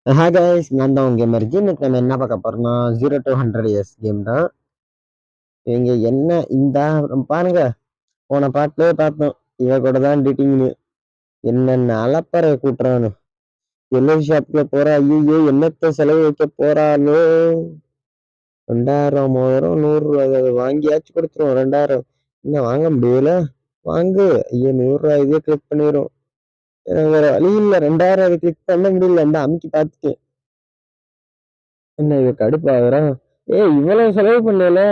Hi guys, நான் தான் உங்க கேமர் ஜி. இன்னைக்கு நம்ம என்ன பார்க்க போறோம்னா 0 to 100 இயர்ஸ் கேம் தான். இவங்க என்ன இந்த பாருங்க, போன பாட்டிலே பார்த்தோம் இவ கூட தான் டேட்டிங்னு. என்னென்ன அலப்பறை கூட்டுறானு. எல்லோ ஷாப்ல போறா, ஐயோ என்னத்த செலவு வைக்க போறாளோ. 2000 1000 100 ரூபாய் வாங்கியாச்சு கொடுத்துரும். 2000 என்ன வாங்க முடியல, வாங்கு. ஐயோ 100 ரூபாய் இதே கிளிக் பண்ணிடும். வேற வழி இல்ல, 2000 அதை கிளிக் பண்ண முடியல. அந்த அமுக்கி பார்த்துட்டேன். என்ன இது கடுப்பாகிறோம். இவ்வளவு செலவு பண்ணல,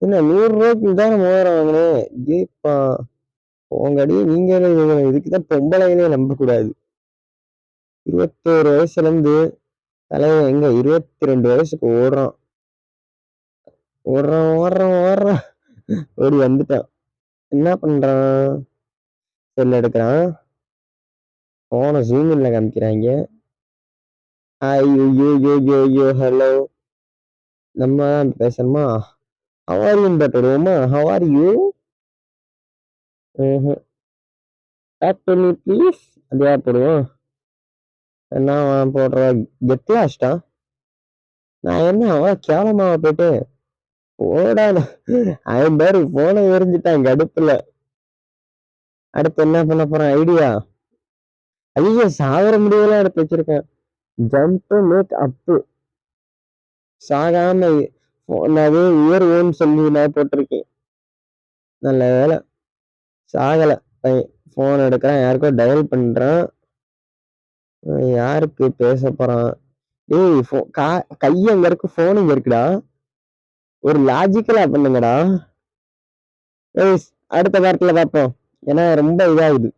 என்ன 100 ரூபாய்க்கு தான் மோதிரம் வாங்கினேன். ஏப்பா உங்கடி நீங்க இதுக்குதான் பொம்பளைகளே நம்ப கூடாது. 21 வயசுல இருந்து தலைவன் எங்க 22 வயசுக்கு ஓடுறான் ஓடுறான் ஓடுறான் ஓடுறான். ஓடி வந்துட்டான். என்ன பண்றான்? செல் எடுக்கிறான். போன ஜூம் இல்ல காமிக்கிறாங்க. ஐயோ ஹலோ, நம்ம பேசணுமா? How are you போடுவோமா? How are you? Talk to me please. அதே போடுவோம். என்ன போடுற கெட் லாஸ்டா? நான் என்ன அவன் கேவலமாவ போயிட்டு ஓடான அவன் பேரு போன எரிஞ்சிட்டான் கடுப்புல. அடுத்து என்ன பண்ண போறான் ஐடியா? ஐயோ சாகர முடியலாம் எடுத்து வச்சிருக்கேன். ஜம்ப் மேக் அப்பு. சாகாம அது உயர் ஓன்னு சொல்லி நான் போட்டிருக்கேன். நல்ல வேலை சாகல. போன் எடுக்கிறான், யாருக்கோ டயல் பண்றான். யாருக்கு பேச போறான்? கைய அங்க இருக்கு, போன் இங்க இருக்குடா. ஒரு லாஜிக்கலா பண்ணுங்கடா. அடுத்த வாரத்துல பார்ப்போம். ஏன்னா ரொம்ப இதாகுது.